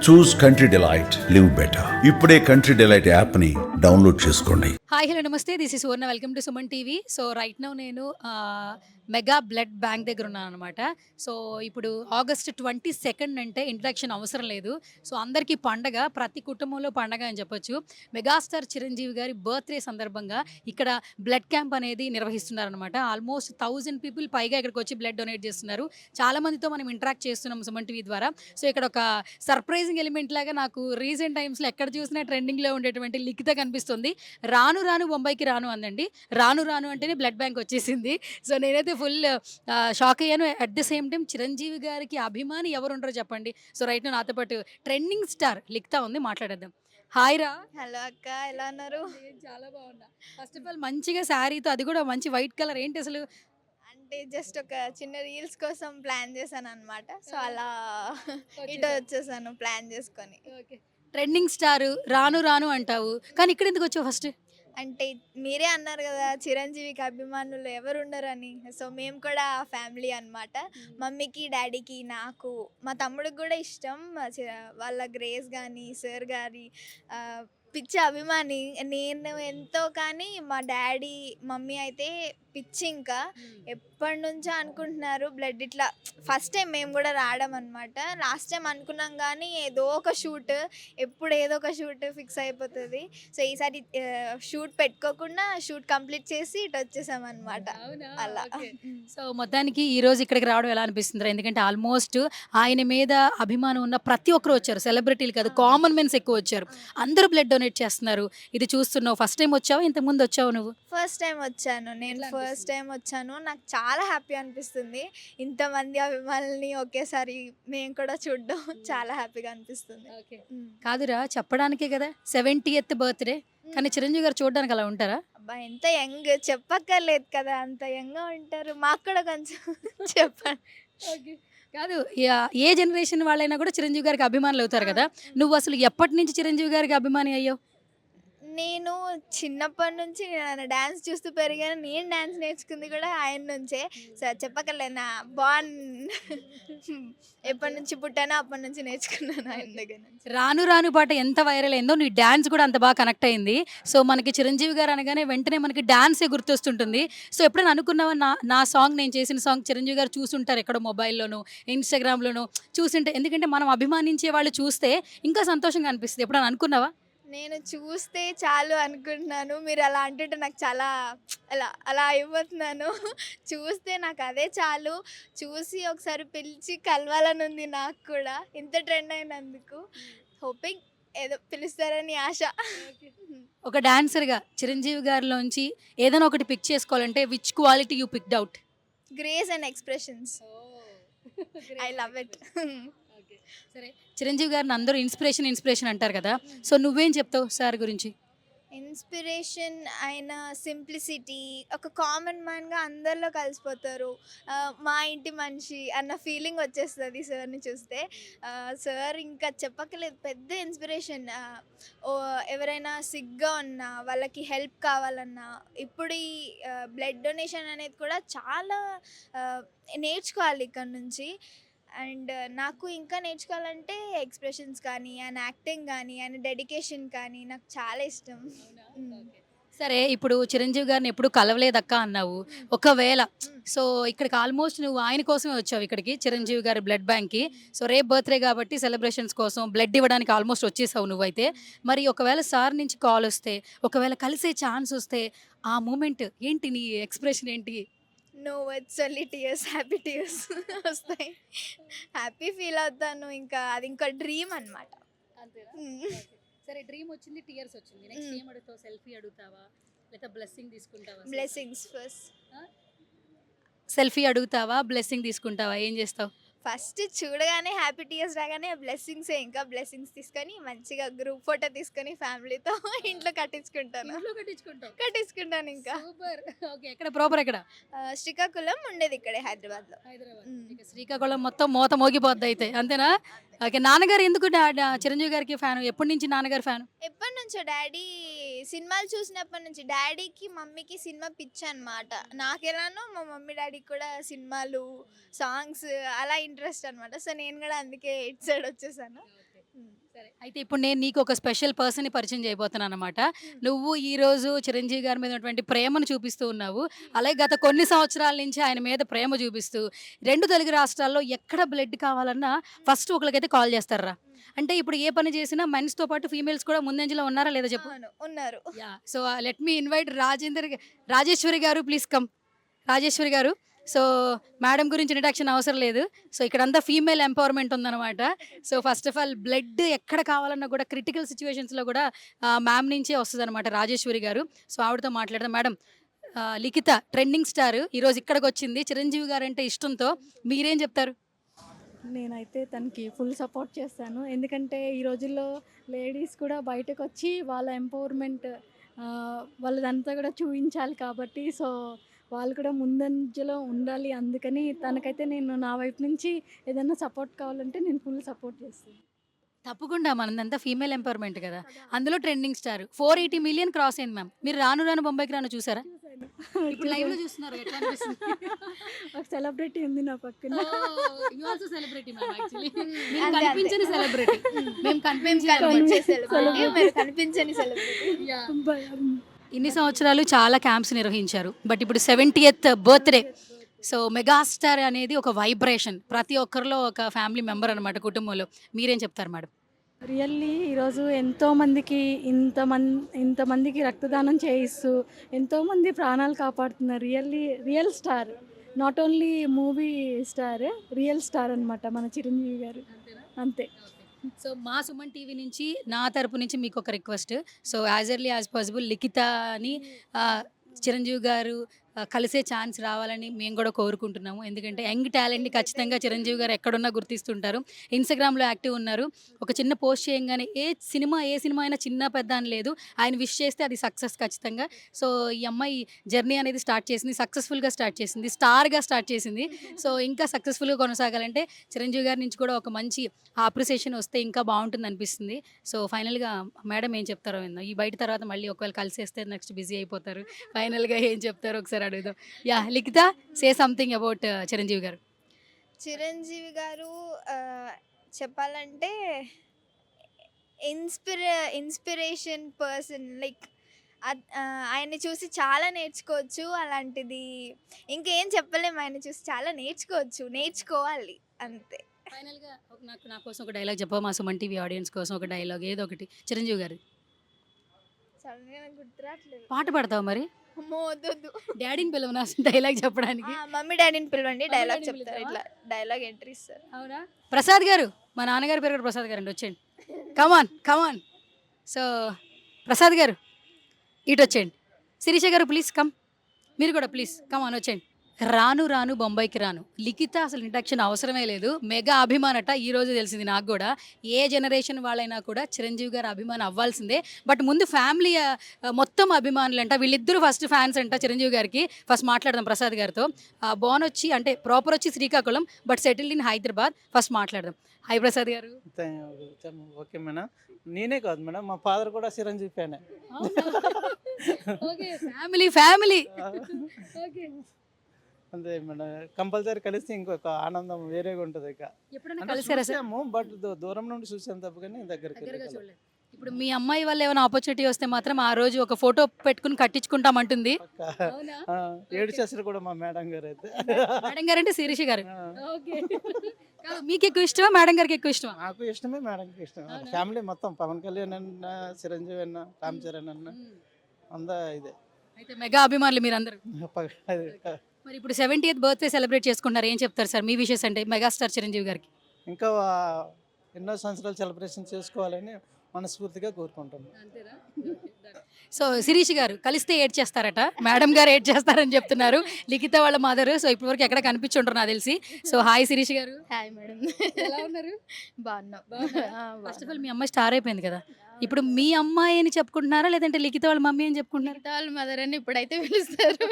చూస్ country delight, live better. ఇప్పుడే country delight app ని download చేసుకోండి. హాయ్ హలో నమస్తే, this is Suvarna. Welcome to Suman TV. So right now నేను mega blood bank దగ్గర ఉన్నాను అనమాట. సో ఇప్పుడు ఆగస్ట్ 22 అంటే ఇంట్రడక్షన్ అవసరం లేదు. సో అందరికీ పండగ, ప్రతి కుటుంబంలో పండగ అని చెప్పొచ్చు. మెగాస్టార్ చిరంజీవి గారి బర్త్డే సందర్భంగా ఇక్కడ బ్లడ్ క్యాంప్ అనేది నిర్వహిస్తున్నారనమాట. ఆల్మోస్ట్ 1000 పీపుల్ పైగా ఇక్కడికి వచ్చి బ్లడ్ డొనేట్ చేస్తున్నారు. చాలా మందితో మనం ఇంటరాక్ట్ చేస్తున్నాం సుమన్ టీవీ ద్వారా. సో ఇక్కడ ఒక సర్ప్రైజింగ్ ఎలిమెంట్ లాగా నాకు రీసెంట్ టైమ్స్లో ఎక్కడ చూసినా ట్రెండింగ్లో ఉండేటువంటి లిఖిత కనిపిస్తుంది. రాను రాను బొంబాయికి రాను అందండి. రాను రాను అంటేనే బ్లడ్ బ్యాంక్ వచ్చేసింది. సో నేనైతే ఫుల్ షాక్ అయ్యాను. At the same time Chiranjeevi గారికి అభిమాని ఎవరు ఉంటారో చెప్పండి. సో రైట్ నాతో పాటు ట్రెండింగ్ స్టార్ లిఖిత ఉంది, మాట్లాడేద్దాం. హాయ్ రా. హలో అక్క, ఎలా ఉన్నారు? నేను చాలా బాగున్నా. ఫస్ట్ ఆఫ్ ఆల్ మంచిగా శారీతో, అది కూడా మంచి వైట్ కలర్, ఏంటి అసలు? అంటే జస్ట్ ఒక చిన్న రీల్స్ కోసం ప్లాన్ చేశాను అనమాట. సో అలా ఇటు వచ్చేసాను ప్లాన్ చేసుకొని. ట్రెండింగ్ స్టార్ రాను రాను అంటావు, కానీ ఇక్కడ ఎందుకు వచ్చావు ఫస్ట్? అంటే మీరే అన్నారు కదా చిరంజీవికి అభిమానులు ఎవరు ఉండరని. సో మేము కూడా ఫ్యామిలీ అనమాట. మమ్మీకి డాడీకి నాకు మా తమ్ముడికి కూడా ఇష్టం. వాళ్ళ గ్రేస్ కానీ సార్ గారి పిచ్చి అభిమాని. నేను ఎంతో, కానీ మా డాడీ మమ్మీ అయితే పిచ్చి. ఇంకా ఎప్పటి నుంచో అనుకుంటున్నారు బ్లడ్. ఇట్లా ఫస్ట్ టైం మేము కూడా రావడం అనమాట. లాస్ట్ టైం అనుకున్నాం కానీ ఏదో ఒక షూట్, ఎప్పుడు ఏదో ఒక షూట్ ఫిక్స్ అయిపోతుంది. సో ఈసారి షూట్ పెట్టుకోకుండా షూట్ కంప్లీట్ చేసి ఇటు వచ్చేసాం అనమాట. అలా. సో మొత్తానికి ఈ రోజు ఇక్కడికి రావడం ఎలా అనిపిస్తుంది? ఎందుకంటే ఆల్మోస్ట్ ఆయన మీద అభిమానం ఉన్న ప్రతి ఒక్కరు వచ్చారు. సెలబ్రిటీలు కాదు, కామన్ మెన్స్ ఎక్కువ వచ్చారు. అందరూ బ్లడ్ డొనేట్ చేస్తున్నారు. ఇది చూస్తున్నావు. ఫస్ట్ టైం వచ్చావా, ఇంతకు ముందు వచ్చావు నువ్వు? ఫస్ట్ టైం వచ్చాను నేను. ఫస్ట్ టైం వచ్చాను. నాకు చాలా హ్యాపీ అనిపిస్తుంది. ఇంతమంది అభిమానుల్ని ఒకేసారి మేము కూడా చూడడం చాలా హ్యాపీగా అనిపిస్తుంది. కాదురా, చెప్పడానికే కదా 70th బర్త్డే, కానీ చిరంజీవి గారు చూడడానికి అలా ఉంటారా? అబ్బా ఎంత యంగ్, చెప్పక్కర్లేదు కదా, అంత యంగ్గా ఉంటారు. మాకు కూడా కొంచెం చెప్పండి. కాదు, ఏ జనరేషన్ వాళ్ళైనా కూడా చిరంజీవి గారికి అభిమానులు అవుతారు కదా. నువ్వు అసలు ఎప్పటి నుంచి చిరంజీవి గారికి అభిమాని అయ్యావు? నేను చిన్నప్పటి నుంచి డ్యాన్స్ చూస్తూ పెరిగాను. నేను డ్యాన్స్ నేర్చుకుంది కూడా ఆయన నుంచే. సార్ చెప్పకలే, నా బాన్ ఎప్పటి నుంచి పుట్టానో అప్పటి నుంచి నేర్చుకున్నాను ఆయన దగ్గర నుంచి. రాను రాను పాట ఎంత వైరల్ అయిందో, నీ డ్యాన్స్ కూడా అంత బాగా కనెక్ట్ అయింది. సో మనకి చిరంజీవి గారు అనగానే వెంటనే మనకి డాన్సే గుర్తొస్తుంటుంది. సో ఎప్పుడైనా అనుకున్నావా, నా సాంగ్, నేను చేసిన సాంగ్ చిరంజీవి గారు చూసుంటారు ఎక్కడో మొబైల్లోనూ ఇన్స్టాగ్రామ్లోనూ చూసింటే, ఎందుకంటే మనం అభిమానించే వాళ్ళు చూస్తే ఇంకా సంతోషంగా అనిపిస్తుంది. ఎప్పుడైనా అనుకున్నావా? నేను చూస్తే చాలు అనుకుంటున్నాను. మీరు అలా అంటుంటే నాకు చాలా అలా అయిపోతున్నాను. చూస్తే నాకు అదే చాలు. చూసి ఒకసారి పిలిచి కలవాలని ఉంది నాకు కూడా, ఇంత ట్రెండ్ అయినందుకు. హోపింగ్ ఏదో పిలుస్తారని ఆశ. ఒక డాన్సర్గా చిరంజీవి గారిలోంచి ఏదైనా ఒకటి పిక్ చేసుకోవాలంటే which quality you picked out? Grace and expressions. I love it. సరే, చిరంజీవి గారిని అందరూ ఇన్స్పిరేషన్ అంటారు కదా. సో నువ్వేం చెప్తావు సార్ గురించి? ఇన్స్పిరేషన్, ఆయన సింప్లిసిటీ, ఒక కామన్ మ్యాన్గా అందరిలో కలిసిపోతారు. మా ఇంటి మనిషి అన్న ఫీలింగ్ వచ్చేస్తుంది సార్ని చూస్తే. సార్ ఇంకా చెప్పక్కలేదు, పెద్ద ఇన్స్పిరేషన్. ఎవరైనా సిగ్గా ఉన్నా, వాళ్ళకి హెల్ప్ కావాలన్నా, ఇప్పుడు ఈ బ్లడ్ డొనేషన్ అనేది కూడా చాలా నేర్చుకోవాలి ఇక్కడ నుంచి. అండ్ నాకు ఇంకా నేర్చుకోవాలంటే ఎక్స్ప్రెషన్స్ కానీ, ఆయన యాక్టింగ్ కానీ, ఆయన డెడికేషన్ కానీ నాకు చాలా ఇష్టం. సరే, ఇప్పుడు చిరంజీవి గారిని ఎప్పుడు కలవలేదక్క అన్నావు. ఒకవేళ సో ఇక్కడికి ఆల్మోస్ట్ నువ్వు ఆయన కోసమే వచ్చావు ఇక్కడికి, చిరంజీవి గారి బ్లడ్ బ్యాంక్కి. సో రేపు బర్త్డే కాబట్టి సెలబ్రేషన్స్ కోసం బ్లడ్ ఇవ్వడానికి ఆల్మోస్ట్ వచ్చేసావు నువ్వైతే. మరి ఒకవేళ సార్ నుంచి కాల్ వస్తే, ఒకవేళ కలిసే ఛాన్స్ వస్తే, ఆ మూమెంట్ ఏంటి, నీ ఎక్స్ప్రెషన్ ఏంటి? No words, only tears, happy tears వస్తాయి. హ్యాపీ ఫీల్ అవుతాను. ఇంకా అది ఇంకా డ్రీమ్ అనమాట. సరే, డ్రీమ్ వచ్చింది, టీయర్స్ వచ్చింది. నెక్స్ట్ ఏం అడుగుతావు? సెల్ఫీ అడుగుతావా, లేదా బ్లెస్సింగ్ తీసుకుంటావా? Blessings first. సెల్ఫీ అడుగుతావా, బ్లెస్సింగ్ తీసుకుంటావా, ఏం చేస్తావు? ఫస్ట్ చూడగానే హ్యాపీ టీయర్స్ రాగానే బ్లెస్సింగ్సే. ఇంకా బ్లెస్సింగ్స్ తీసుకొని మంచిగా గ్రూప్ ఫోటో తీసుకొని ఫ్యామిలీతో ఇంట్లో కట్టించుకుంటాను ఇంకా. ఓకే, ఎక్కడ ప్రాపర్ ఎక్కడ? శ్రీకాకుళం, ఉండేది ఇక్కడే హైదరాబాద్లో. శ్రీకాకుళం మొత్తం మోత మోగిపోద్ది అయితే, అంతేనా? ఓకే, నాన్నగారు ఎందుకు చిరంజీవి గారికి ఫ్యాన్? ఎప్పటి నుంచి నాన్నగారు ఫ్యాన్? ఎప్పటి నుంచో డాడీ సినిమాలు చూసినప్పటి నుంచి. డాడీకి మమ్మీకి సినిమా పిచ్చి అనమాట. నాకెలానో మా మమ్మీ డాడీకి కూడా సినిమాలు, సాంగ్స్ అలా ఇంట్రెస్ట్ అనమాట. సో నేను కూడా అందుకే ఇటు సైడ్ వచ్చేసాను. సరే. అయితే ఇప్పుడు నేను నీకు ఒక స్పెషల్ పర్సన్‌ని పరిచయం చేయబోతున్నాను అనమాట. నువ్వు ఈరోజు చిరంజీవి గారి మీద ఉన్నటువంటి ప్రేమను చూపిస్తూ ఉన్నావు. అలాగే గత కొన్ని సంవత్సరాల నుంచి ఆయన మీద ప్రేమ చూపిస్తూ 2 తెలుగు రాష్ట్రాల్లో ఎక్కడ బ్లడ్ కావాలన్నా ఫస్ట్ ఒకళ్ళకైతే కాల్ చేస్తార్రా. అంటే ఇప్పుడు ఏ పని చేసినా మెన్స్‌తో పాటు ఫీమేల్స్ కూడా ముందంజలో ఉన్నారా లేదా చెప్పు? అవును ఉన్నారు. Yeah! So, let me invite Rajeshwari గారు ప్లీజ్ కమ్. రాజేశ్వరి గారు. సో, మేడం గురించి ఇంట్రడక్షన్ అవసరం లేదు. సో, ఇక్కడంతా ఫీమేల్ ఎంపవర్‌మెంట్ ఉందనమాట. So, first of all blood ఎక్కడ కావాలన్నా కూడా క్రిటికల్ సిట్యుయేషన్స్‌లో కూడా మ్యామ్ నుంచే వస్తదనమాట రాజేశ్వరి గారు. సో, ఆవిడతో మాట్లాడదాం. మేడం, లిఖిత ట్రెండింగ్ స్టార్ ఈరోజు ఇక్కడికొచ్చింది. చిరంజీవి గారంటే ఇష్టంతో మీరేం చెప్తారు? నేనైతే తనకి ఫుల్ సపోర్ట్ చేస్తాను. ఎందుకంటే ఈ రోజుల్లో లేడీస్ కూడా బయటకొచ్చి వాళ్ళ ఎంపవర్‌మెంట్ వాళ్ళదంతా కూడా చూయించాలి కాబట్టి సో, వాళ్ళు కూడా ముందంజలో ఉండాలి. అందుకని తనకైతే నేను నా వైపు నుంచి ఏదైనా సపోర్ట్ కావాలంటే నేను ఫుల్ సపోర్ట్ చేస్తాను. తప్పకుండా మనదంతా ఫీమేల్ ఎంపవర్‌మెంట్ కదా! అందులో ట్రెండింగ్ స్టార్ 480 మిలియన్ క్రాస్ అయింది మ్యామ్. మీరు 'రాను రాను బొంబాయికి రాను' చూసారా? ఇప్పుడు లైవ్‌లో చూస్తున్నారు. ఎట్లా అనిపిస్తుంది? ఒక సెలబ్రిటీ ఉంది నా పక్కన. You also celebrity ma'am actually. అంతే, మీరు అంతే. కనిపించని సెలబ్రిటీ. మేము కనిపించే కనిపించే సెలబ్రిటీ, మీరు కనిపించని సెలబ్రిటీ. భయం. ఇన్ని సంవత్సరాలు చాలా క్యాంప్స్ నిర్వహించారు. బట్ ఇప్పుడు 70th బర్త్‌డే. సో, మెగాస్టార్ అనేది ఒక వైబ్రేషన్. ప్రతి ఒక్కరిలో ఒక ఫ్యామిలీ మెంబర్ అనమాట కుటుంబంలో. మీరేం చెప్తారు మేడం? రియల్లీ ఈరోజు ఎంతోమందికి ఇంతమందికి రక్తదానం చేయిస్తూ ఎంతోమంది ప్రాణాలు కాపాడుతున్నారు. Real star, not only movie star, real star అనమాట మన చిరంజీవి గారు. అంతే. సో, మా సుమన్ టీవీ నుంచి నా తరపు నుంచి మీకు ఒక request. So, as early as possible లిఖితని చిరంజీవి గారు కలిసే ఛాన్స్ రావాలని మేము కూడా కోరుకుంటున్నాము. ఎందుకంటే యంగ్ టాలెంట్‌ని ఖచ్చితంగా చిరంజీవి గారు ఎక్కడున్నా గుర్తిస్తుంటారు. ఇన్‌స్టాగ్రామ్‌లో యాక్టివ్ ఉన్నారు. ఒక చిన్న పోస్ట్ చేయంగానే ఏ సినిమా అయినా చిన్న పెద్ద అని లేదు. ఆయన విష్ చేస్తే అది సక్సెస్ ఖచ్చితంగా. సో, ఈ అమ్మాయి జర్నీ అనేది స్టార్ట్ చేసింది. సక్సెస్‌ఫుల్‌గా స్టార్ట్ చేసింది. స్టార్‌గా స్టార్ట్ చేసింది. సో, ఇంకా సక్సెస్‌ఫుల్‌గా కొనసాగాలంటే చిరంజీవి గారి నుంచి కూడా ఒక మంచి అప్రిసియేషన్ వస్తే ఇంకా బాగుంటుంది అనిపిస్తుంది. సో, ఫైనల్‌గా మేడం ఏం చెప్తారో విందాం. ఈ బయట తర్వాత మళ్ళీ ఒకవేళ కలిసేస్తే నెక్స్ట్ బిజీ అయిపోతారు. ఫైనల్‌గా ఏం చెప్తారో ఒకసారి అడుగుదాం. Yeah! Likhitha, say something about Chiranjeevi garu. Chiranjeevi గారు చెప్పాలంటే ఇన్స్పిరేషన్ పర్సన్. లైక్ ఆయన్ని చూసి చాలా నేర్చుకోవచ్చు. అలాంటిది ఇంకేం చెప్పలేము. ఆయన చూసి చాలా నేర్చుకోవాలి అంతే. ఫైనల్‌గా నా కోసం ఒక డైలాగ్ చెప్పవా? మా సుమన్ టీవీ ఆడియన్స్ కోసం ఒక డైలాగ్ ఏదో ఒకటి చిరంజీవి గారిది. సడన్గా నాకు గుర్తురాట్లేదు. పాట పాడతావా మరి? అమ్మో వద్దు. డాడీని పిలవనా డైలాగ్ చెప్పడానికి? మమ్మీ డాడీని పిలవండి, మమ్మీ డైలాగ్ డాడీని చెప్తారు. పిలుస్తావా? ఇట్లా డైలాగ్ ఎంట్రీ ఇస్తారు. అవునా? ప్రసాద్ గారు, మా నాన్నగారి పేరు కూడా ప్రసాద్ గారండి, వచ్చేయండి. కమాన్. సో, ప్రసాద్ గారు ఇటు వచ్చేయండి. శిరీష గారు ప్లీజ్ కమ్. మీరు కూడా ప్లీజ్ కమాన్ వచ్చేయండి. రాను రాను బొంబాయికి రాను. లిఖిత అసలు ఇంట్రడక్షన్ అవసరమే లేదు. మెగా అభిమానట ఈ రోజు తెలిసింది నాకు కూడా. ఏ జనరేషన్ వాళ్ళైనా కూడా చిరంజీవి గారి అభిమానం అవ్వాల్సిందే. బట్ ముందు ఫ్యామిలీ మొత్తం అభిమానులంట. వీళ్ళిద్దరూ ఫస్ట్ ఫ్యాన్స్ అంట చిరంజీవి గారికి. ఫస్ట్ మాట్లాడదాం ప్రసాద్ గారితో. బోన్ వచ్చి అంటే ప్రాపర్ వచ్చి Srikakulam but settled in Hyderabad. First మాట్లాడదాం. Hi Prasad garu. Okay madam. నేనే కాదు మేడం, మా ఫాదర్ కూడా చిరంజీవి ఫ్యానే. Okay, family. ఓకే, అంతే మేడం. కంపల్సరీ కలిస్తే ఇంకొక ఆనందం వేరేగా ఉంటుంది. ఇక ఎప్పుడైనా అంటే కలిసారా సార్? చూసాము, బట్ దూరం నుండి చూసాను తప్ప కానీ దగ్గరికి దగ్గరగా వెళ్ళలేదు. చూడలేదు. ఇప్పుడు మీ అమ్మాయి వల్ల ఏమైనా ఆపర్చునిటీ వస్తే మాత్రం ఆ రోజు ఒక ఫోటో పెట్టుకుని కట్టించుకుంటామంటుంది. పక్కా. అవునా? ఏడు చేస్తారు కూడా మా మేడం గారు అయితే. మేడం గారు అంటే శిరీష గారు. ఆ, ఓకే. కాదు, మీకు ఎక్కువ ఇష్టమా మేడం గారికి ఎక్కువ ఇష్టమా? నాకు ఇష్టమే, మేడంకి ఇష్టం. అవునా? ఫ్యామిలీ మొత్తం పవన్ కళ్యాణ్ అన్న, చిరంజీవి అన్న, రామ్ చరణ్ అన్న అంతా ఇదే. అయితే మెగా అభిమానులు మీరందరూ. అది మరి ఇప్పుడు 70th బర్త్డే సెలబ్రేట్ చేసుకుంటున్నారు. ఏం చెప్తారు సార్ మీ విషెస్ అంటే మెగాస్టార్ చిరంజీవి గారికి? ఇంకా ఎన్నో సంవత్సరాలు సెలబ్రేషన్ చేసుకోవాలని మనస్ఫూర్తిగా కోరుకుంటున్నాను. సో, శిరీష్ గారు కలిస్తే ఏడ్ చేస్తారట. మేడం గారు ఏడ్ చేస్తారని చెప్తున్నారు. లిఖిత వాళ్ళ మదర్. సో, ఇప్పటివరకు ఎక్కడ కనిపించుంటారు నాకు తెలిసి. సో, హాయ్ శిరీష్ గారు. Hi madam. ఎలా ఉన్నారు? బాగున్నాం. ఫస్ట్ ఆఫ్ ఆల్ మీ అమ్మాయి స్టార్ అయిపోయింది కదా. ఇప్పుడు మీ అమ్మాయి అని చెప్పుకుంటున్నారా లేదంటే లిఖిత వాళ్ళ మమ్మీ అని చెప్పుకుంటున్నారా? వాళ్ళ మదర్ అని ఇప్పుడైతే పిలుస్తారు.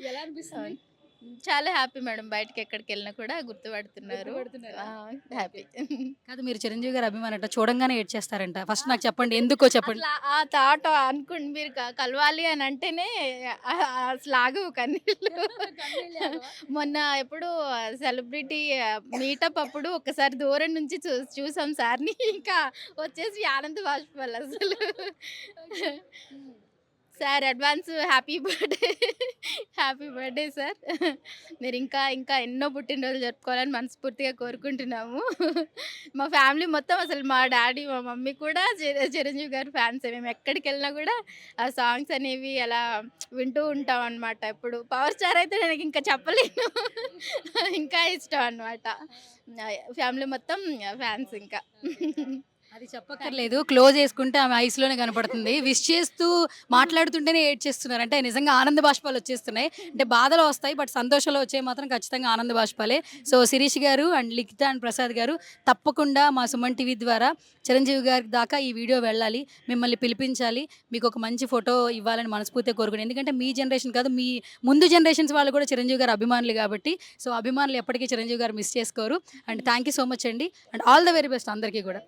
ఎలా అనిపిస్తుంది? చాలా హ్యాపీ మేడం. బయటకి ఎక్కడికి వెళ్ళినా కూడా గుర్తుపడుతున్నారు. గుర్తుపడుతున్నారా? హ్యాపీ. కాదు మీరు చిరంజీవి గారు అభిమానట చూడంగానే ఏడ్చేస్తారంట. ఫస్ట్ నాకు చెప్పండి ఎందుకో చెప్పండి? అసలు ఆ థాట్ అనుకోండి, మీరు కలవాలి అని అంటేనే అసలు ఆగవు కన్నీళ్ళు. మొన్న ఎప్పుడు సెలబ్రిటీ మీటప్ అప్పుడు ఒకసారి దూరం నుంచి చూసాం సార్ని, ఇంకా వచ్చేసి ఆనంద బాష్పాలు అసలు. Sir advance happy birthday. Happy birthday sir. మీరు ఇంకా ఇంకా ఎన్నో పుట్టినరోజులు జరుపుకోవాలని మనస్ఫూర్తిగా కోరుకుంటున్నాము. మా ఫ్యామిలీ మొత్తం అసలు మా డాడీ మా మమ్మీ కూడా చిరంజీవి గారి ఫ్యాన్సే. మేము ఎక్కడికి వెళ్ళినా కూడా ఆ సాంగ్స్ అనేవి అలా వింటూ ఉంటాం అనమాట. ఇప్పుడు పవర్ స్టార్ అయితే నేను ఇంకా చెప్పలేను. ఇంకా ఇష్టం అనమాట. ఫ్యామిలీ మొత్తం ఫ్యాన్స్ ఇంకా. అది చెప్పక్కర్లేదు. క్లోజ్ చేసుకుంటే ఆమె ఐస్‌లోనే కనపడుతుంది. విష్ చేస్తూ మాట్లాడుతుంటేనే ఏడ్చేస్తున్నారు. అంటే నిజంగా ఆనంద బాష్పాలు వచ్చేస్తున్నాయి. అంటే బాధలు వస్తాయి. బట్ సంతోషంలో వచ్చేవి మాత్రం ఖచ్చితంగా ఆనంద బాష్పాలే. సో శిరీష్ గారు అండ్ లిఖిత అండ్ ప్రసాద్ గారు తప్పకుండా మా సుమన్ టీవీ ద్వారా చిరంజీవి గారి దాకా ఈ వీడియో వెళ్ళాలి. మిమ్మల్ని పిలిపించాలి. మీకు ఒక మంచి ఫోటో ఇవ్వాలని మనస్ఫూర్తిగా కోరుకున్నాను. ఎందుకంటే మీ జనరేషన్ కాదు, మీ ముందు జనరేషన్స్ వాళ్ళు కూడా చిరంజీవి గారు అభిమానులు కాబట్టి సో అభిమానులు ఎప్పటికీ చిరంజీవి గారు మిస్ చేసుకోరు. And thank you so much అండి. And all the very best అందరికీ కూడా.